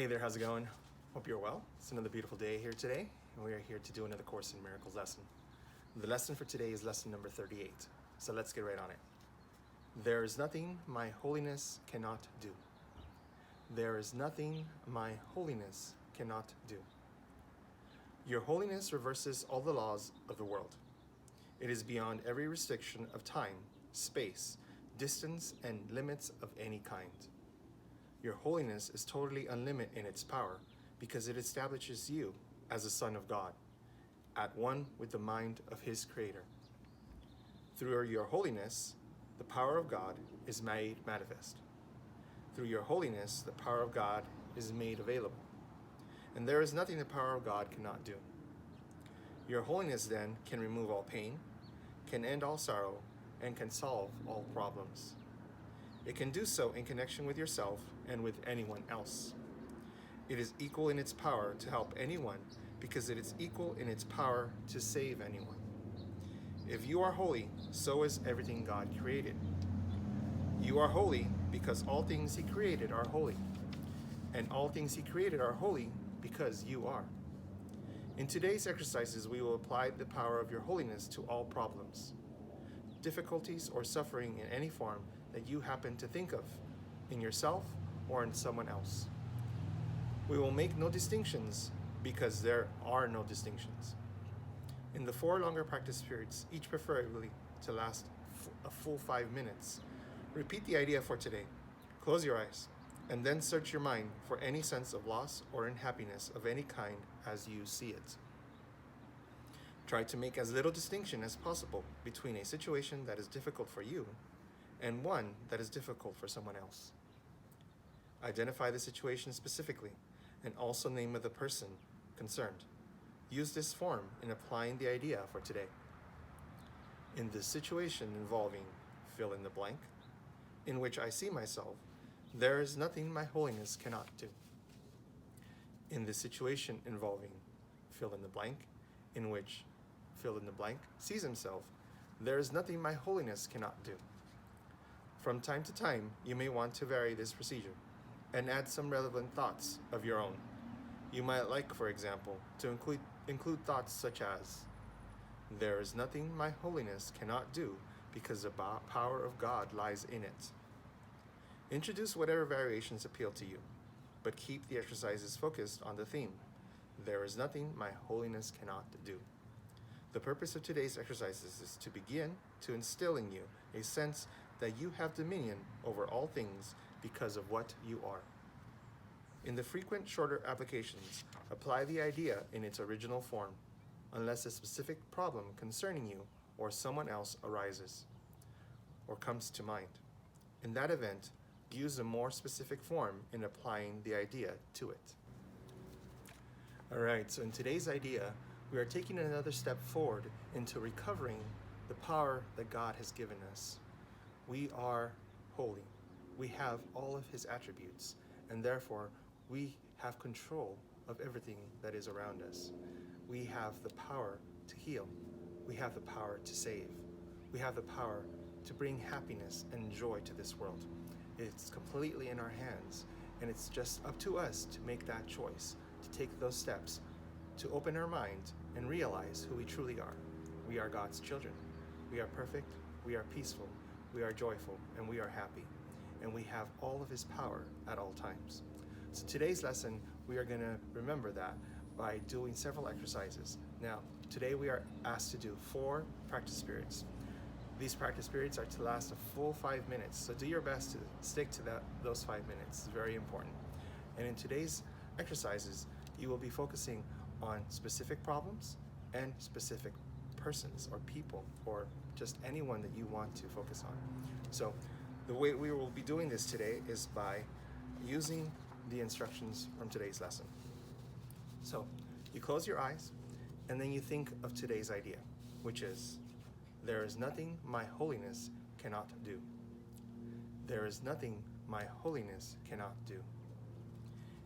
Hey there, how's it going? Hope you're well. It's another beautiful day here today, and we are here to do another Course in Miracles lesson. The lesson for today is lesson number 38, so let's get right on it. There is nothing my holiness cannot do. There is nothing my holiness cannot do. Your holiness reverses all the laws of the world. It is beyond every restriction of time, space, distance, and limits of any kind. Your holiness is totally unlimited in its power because it establishes you as a son of God, at one with the mind of his creator. Through your holiness, the power of God is made manifest. Through your holiness, the power of God is made available. And there is nothing the power of God cannot do. Your holiness then can remove all pain, can end all sorrow, and can solve all problems. It can do so in connection with yourself and with anyone else. It is equal in its power to help anyone because it is equal in its power to save anyone. If you are holy, so is everything God created. You are holy because all things he created are holy, and all things he created are holy because you are. In today's exercises, we will apply the power of your holiness to all problems, difficulties, or suffering in any form that you happen to think of, in yourself or in someone else. We will make no distinctions because there are no distinctions. In the 4 longer practice periods, each preferably to last a full 5 minutes, repeat the idea for today. Close your eyes and then search your mind for any sense of loss or unhappiness of any kind as you see it. Try to make as little distinction as possible between a situation that is difficult for you and one that is difficult for someone else. Identify the situation specifically and also name of the person concerned. Use this form in applying the idea for today. In this situation involving fill in the blank, in which I see myself, there is nothing my holiness cannot do. In this situation involving fill in the blank, in which fill in the blank sees himself, there is nothing my holiness cannot do. From time to time, you may want to vary this procedure and add some relevant thoughts of your own. You might like, for example, to include thoughts such as, there is nothing my holiness cannot do because the power of God lies in it. Introduce whatever variations appeal to you, but keep the exercises focused on the theme, there is nothing my holiness cannot do. The purpose of today's exercises is to begin to instill in you a sense that you have dominion over all things because of what you are. In the frequent shorter applications, apply the idea in its original form, unless a specific problem concerning you or someone else arises or comes to mind. In that event, use a more specific form in applying the idea to it. All right, so in today's idea, we are taking another step forward into recovering the power that God has given us. We are holy. We have all of his attributes, and therefore we have control of everything that is around us. We have the power to heal. We have the power to save. We have the power to bring happiness and joy to this world. It's completely in our hands, and it's just up to us to make that choice, to take those steps, to open our mind and realize who we truly are. We are God's children. We are perfect. We are peaceful. We are joyful, and we are happy, and we have all of his power at all times. So today's lesson, we are going to remember that by doing several exercises. Now, today we are asked to do 4 practice periods. These practice periods are to last a full 5 minutes, so do your best to stick to those 5 minutes. It's very important. And in today's exercises, you will be focusing on specific problems and specific persons or people or just anyone that you want to focus on. So the way we will be doing this today is by using the instructions from today's lesson. So you close your eyes and then you think of today's idea, which is, there is nothing my holiness cannot do. There is nothing my holiness cannot do.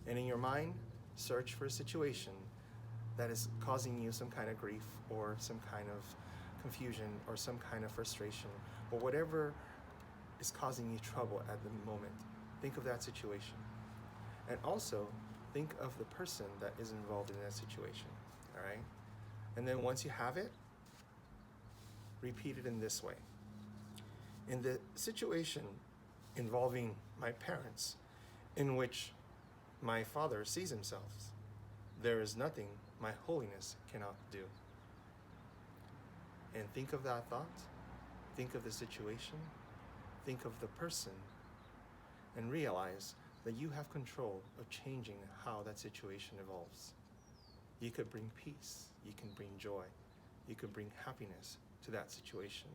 And in your mind, search for a situation that is causing you some kind of grief or some kind of confusion or some kind of frustration or whatever is causing you trouble at the moment. Think of that situation. And also think of the person that is involved in that situation, all right? And then once you have it, repeat it in this way. In the situation involving my parents, in which my father sees himself, there is nothing my holiness cannot do. And think of that thought, think of the situation, think of the person, and realize that you have control of changing how that situation evolves. You could bring peace, you can bring joy, you could bring happiness to that situation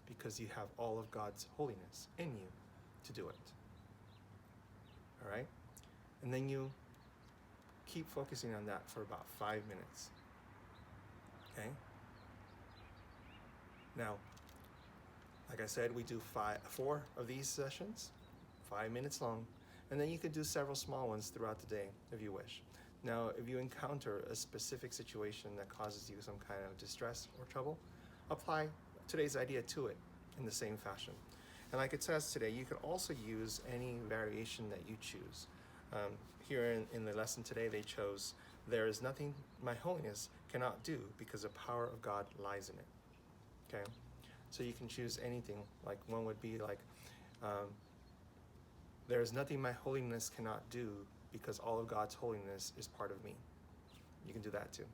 because you have all of God's holiness in you to do it. All right? And then you keep focusing on that for about 5 minutes. Okay? Now, like I said, we do 4 of these sessions, 5 minutes long, and then you could do several small ones throughout the day if you wish. Now, if you encounter a specific situation that causes you some kind of distress or trouble, apply today's idea to it in the same fashion. And like it says today, you could also use any variation that you choose. Here in the lesson today, they chose, there is nothing my holiness cannot do because the power of God lies in it. Okay? So you can choose anything. Like one would be like, there is nothing my holiness cannot do because all of God's holiness is part of me. You can do that too.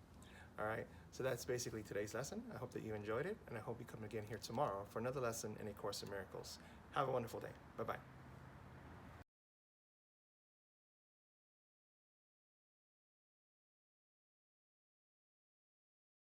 All right? So that's basically today's lesson. I hope that you enjoyed it, and I hope you come again here tomorrow for another lesson in A Course in Miracles. Have a wonderful day. Bye-bye.